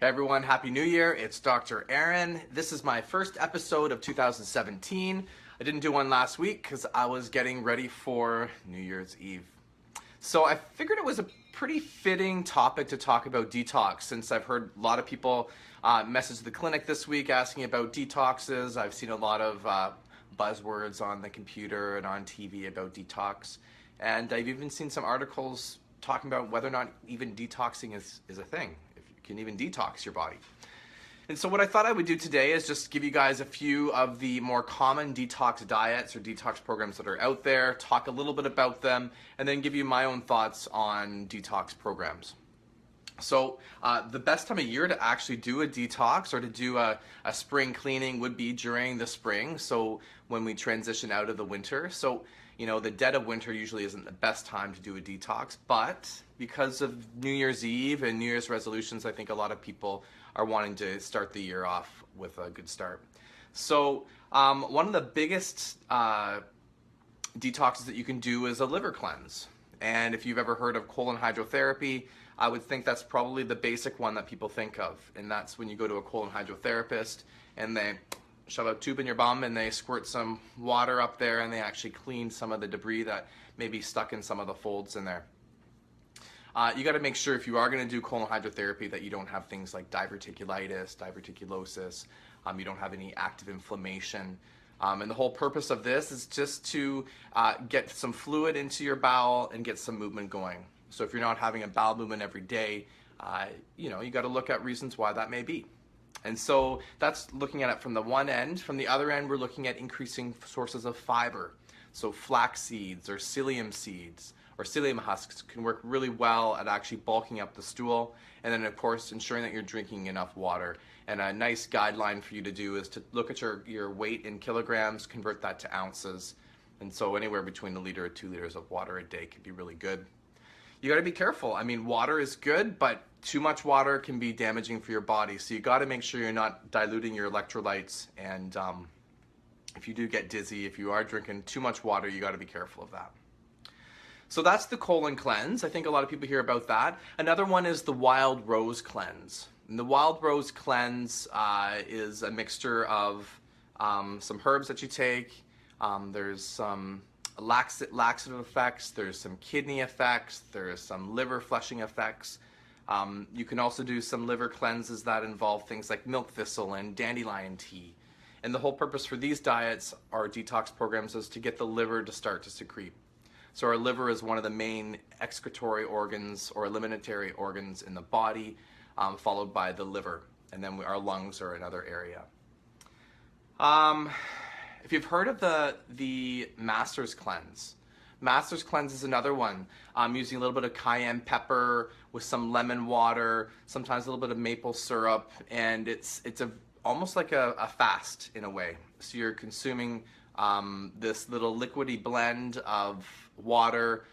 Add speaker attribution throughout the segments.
Speaker 1: Hey everyone, Happy New Year. It's Dr. Aaron. This is my first episode of 2017. I didn't do one last week because I was getting ready for New Year's Eve. So I figured it was a pretty fitting topic to talk about detox, since I've heard a lot of people message the clinic this week asking about detoxes. I've seen a lot of buzzwords on the computer and on TV about detox. And I've even seen some articles talking about whether or not even detoxing is a thing, if you can even detox your body. And so what I thought I would do today is just give you guys a few of the more common detox diets or detox programs that are out there, talk a little bit about them, and then give you my own thoughts on detox programs. So the best time of year to actually do a detox or to do a spring cleaning would be during the spring, so when we transition out of the winter. So, you know, the dead of winter usually isn't the best time to do a detox, but because of New Year's Eve and New Year's resolutions, I think a lot of people are wanting to start the year off with a good start. So one of the biggest detoxes that you can do is a liver cleanse. And if you've ever heard of colon hydrotherapy, I would think that's probably the basic one that people think of. And that's when you go to a colon hydrotherapist and they shove a tube in your bum and they squirt some water up there and they actually clean some of the debris that may be stuck in some of the folds in there. You got to make sure if you are going to do colon hydrotherapy that you don't have things like diverticulitis, diverticulosis, you don't have any active inflammation. And the whole purpose of this is just to get some fluid into your bowel and get some movement going. So if you're not having a bowel movement every day, you got to look at reasons why that may be. And so that's looking at it from the one end. From the other end, we're looking at increasing sources of fiber. So flax seeds or psyllium seeds or psyllium husks can work really well at actually bulking up the stool. And then, of course, ensuring that you're drinking enough water. And a nice guideline for you to do is to look at your weight in kilograms, convert that to ounces. And so anywhere between 1 liter and 2 liters of water a day can be really good. You got to be careful. I mean, water is good, but too much water can be damaging for your body. So you got to make sure you're not diluting your electrolytes. And if you do get dizzy, if you are drinking too much water, you got to be careful of that. So that's the colon cleanse. I think a lot of people hear about that. Another one is the wild rose cleanse. And the wild rose cleanse is a mixture of some herbs that you take. There's some laxative effects, there's some kidney effects, there's some liver flushing effects. You can also do some liver cleanses that involve things like milk thistle and dandelion tea. And the whole purpose for these diets or detox programs is to get the liver to start to secrete. So our liver is one of the main excretory organs or eliminatory organs in the body, followed by the liver. And then our lungs are another area. If you've heard of the Master's Cleanse, Master's Cleanse is another one. Using a little bit of cayenne pepper with some lemon water, sometimes a little bit of maple syrup, and it's almost like a fast in a way. So you're consuming this little liquidy blend of water,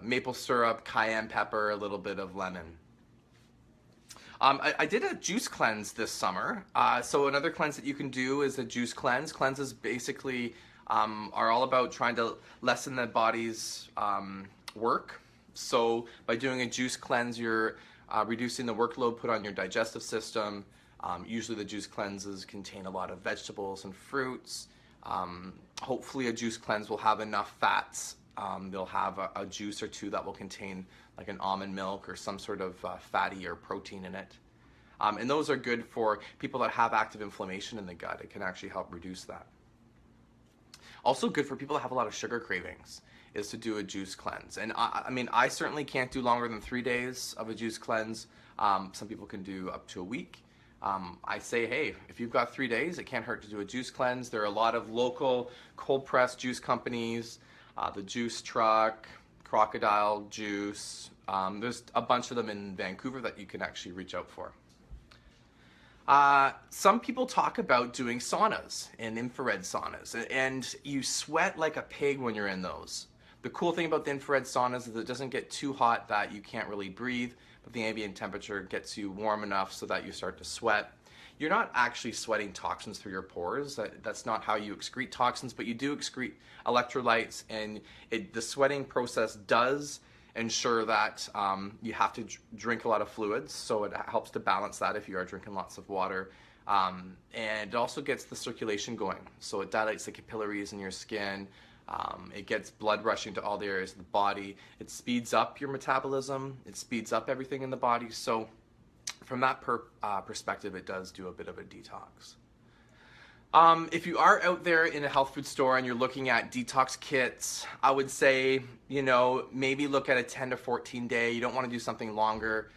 Speaker 1: maple syrup, cayenne pepper, a little bit of lemon. I did a juice cleanse this summer. So another cleanse that you can do is a juice cleanse. Cleanses basically are all about trying to lessen the body's work. So by doing a juice cleanse, you're reducing the workload put on your digestive system. Usually the juice cleanses contain a lot of vegetables and fruits. Hopefully a juice cleanse will have enough fats. They'll have a juice or two that will contain like an almond milk or some sort of fatty or protein in it. And those are good for people that have active inflammation in the gut. It can actually help reduce that. Also good for people that have a lot of sugar cravings is to do a juice cleanse. And I mean, I certainly can't do longer than 3 days of a juice cleanse. Some people can do up to a week. I say, hey, if you've got 3 days, it can't hurt to do a juice cleanse. There are a lot of local cold pressed juice companies, the Juice Truck, Crocodile Juice. There's a bunch of them in Vancouver that you can actually reach out for. Some people talk about doing saunas and infrared saunas, and you sweat like a pig when you're in those. The cool thing about the infrared saunas is it doesn't get too hot that you can't really breathe, but the ambient temperature gets you warm enough so that you start to sweat. You're not actually sweating toxins through your pores. That's not how you excrete toxins, but you do excrete electrolytes, and the sweating process does ensure that you have to drink a lot of fluids, so it helps to balance that if you are drinking lots of water. And it also gets the circulation going, so it dilates the capillaries in your skin. It gets blood rushing to all the areas of the body. It speeds up your metabolism. It speeds up everything in the body. So from that perspective, it does do a bit of a detox. If you are out there in a health food store and you're looking at detox kits, I would say, you know, maybe look at a 10 to 14 day. You don't want to do something longer.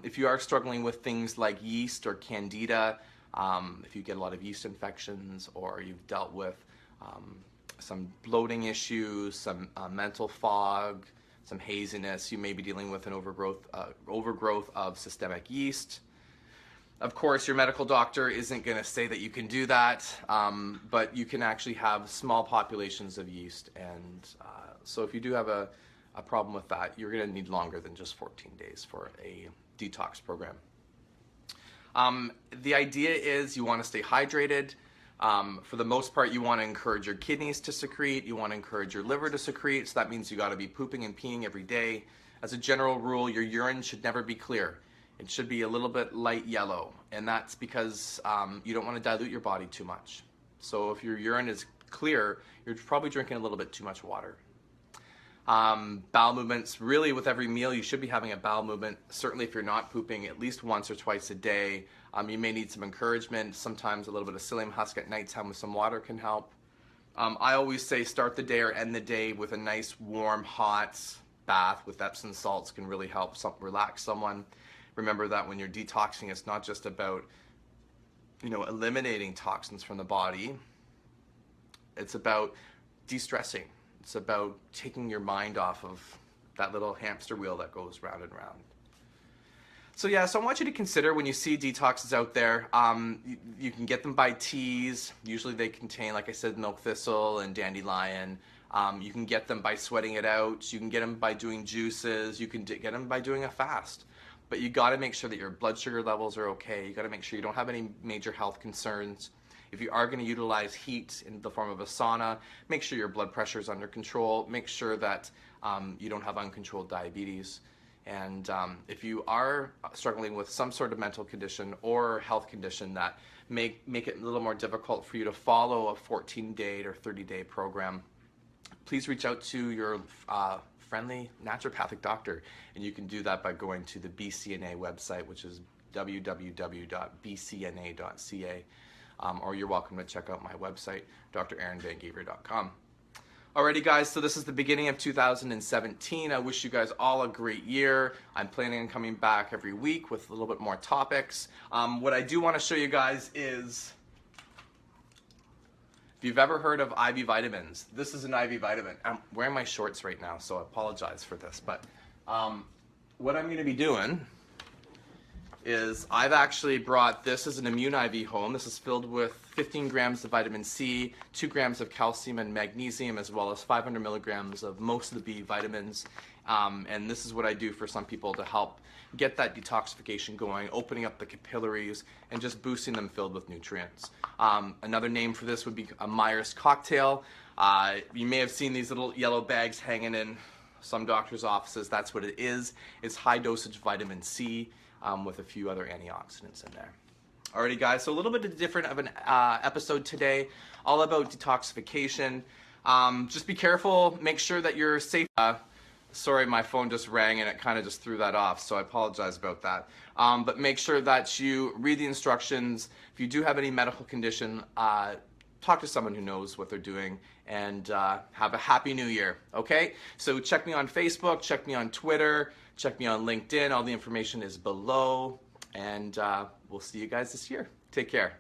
Speaker 1: If you are struggling with things like yeast or candida, if you get a lot of yeast infections, or you've dealt with some bloating issues, some mental fog, some haziness, you may be dealing with an overgrowth of systemic yeast. Of course, your medical doctor isn't going to say that you can do that, but you can actually have small populations of yeast, and so if you do have a problem with that, you're going to need longer than just 14 days for a detox program. The idea is you want to stay hydrated. For the most part, you want to encourage your kidneys to secrete, you want to encourage your liver to secrete, so that means you got to be pooping and peeing every day. As a general rule, your urine should never be clear. It should be a little bit light yellow, and that's because you don't want to dilute your body too much. So if your urine is clear, you're probably drinking a little bit too much water. Bowel movements, really with every meal you should be having a bowel movement. Certainly if you're not pooping at least once or twice a day, you may need some encouragement. Sometimes a little bit of psyllium husk at nighttime with some water can help. I always say start the day or end the day with a nice warm hot bath with Epsom salts can really help relax someone. Remember that when you're detoxing, it's not just about, you know, eliminating toxins from the body. It's about de-stressing. It's about taking your mind off of that little hamster wheel that goes round and round. So yeah, so I want you to consider when you see detoxes out there, you can get them by teas. Usually they contain, like I said, milk thistle and dandelion. You can get them by sweating it out. You can get them by doing juices. You can get them by doing a fast. But you got to make sure that your blood sugar levels are okay. You got to make sure you don't have any major health concerns. If you are going to utilize heat in the form of a sauna, make sure your blood pressure is under control. Make sure that you don't have uncontrolled diabetes. And if you are struggling with some sort of mental condition or health condition that make it a little more difficult for you to follow a 14-day or 30-day program, please reach out to your friendly naturopathic doctor, and you can do that by going to the BCNA website, which is www.bcna.ca, or you're welcome to check out my website, draaronvangever.com. Alrighty guys, so this is the beginning of 2017. I wish you guys all a great year. I'm planning on coming back every week with a little bit more topics. What I do want to show you guys is, if you've ever heard of IV vitamins, this is an IV vitamin. I'm wearing my shorts right now, so I apologize for this, but what I'm going to be doing is I've actually brought this as an immune IV home. This is filled with 15 grams of vitamin C, 2 grams of calcium and magnesium, as well as 500 milligrams of most of the B vitamins. And this is what I do for some people to help get that detoxification going, opening up the capillaries, and just boosting them filled with nutrients. Another name for this would be a Myers cocktail. You may have seen these little yellow bags hanging in some doctors' offices. That's what it is. It's high dosage vitamin C with a few other antioxidants in there. Alrighty guys, so a little bit different of an episode today, all about detoxification. Just be careful, make sure that you're safe. Sorry, my phone just rang and it kind of just threw that off, so I apologize about that. But make sure that you read the instructions. If you do have any medical condition, talk to someone who knows what they're doing, and have a happy new year, okay? So check me on Facebook, check me on Twitter, check me on LinkedIn. All the information is below, and we'll see you guys this year. Take care.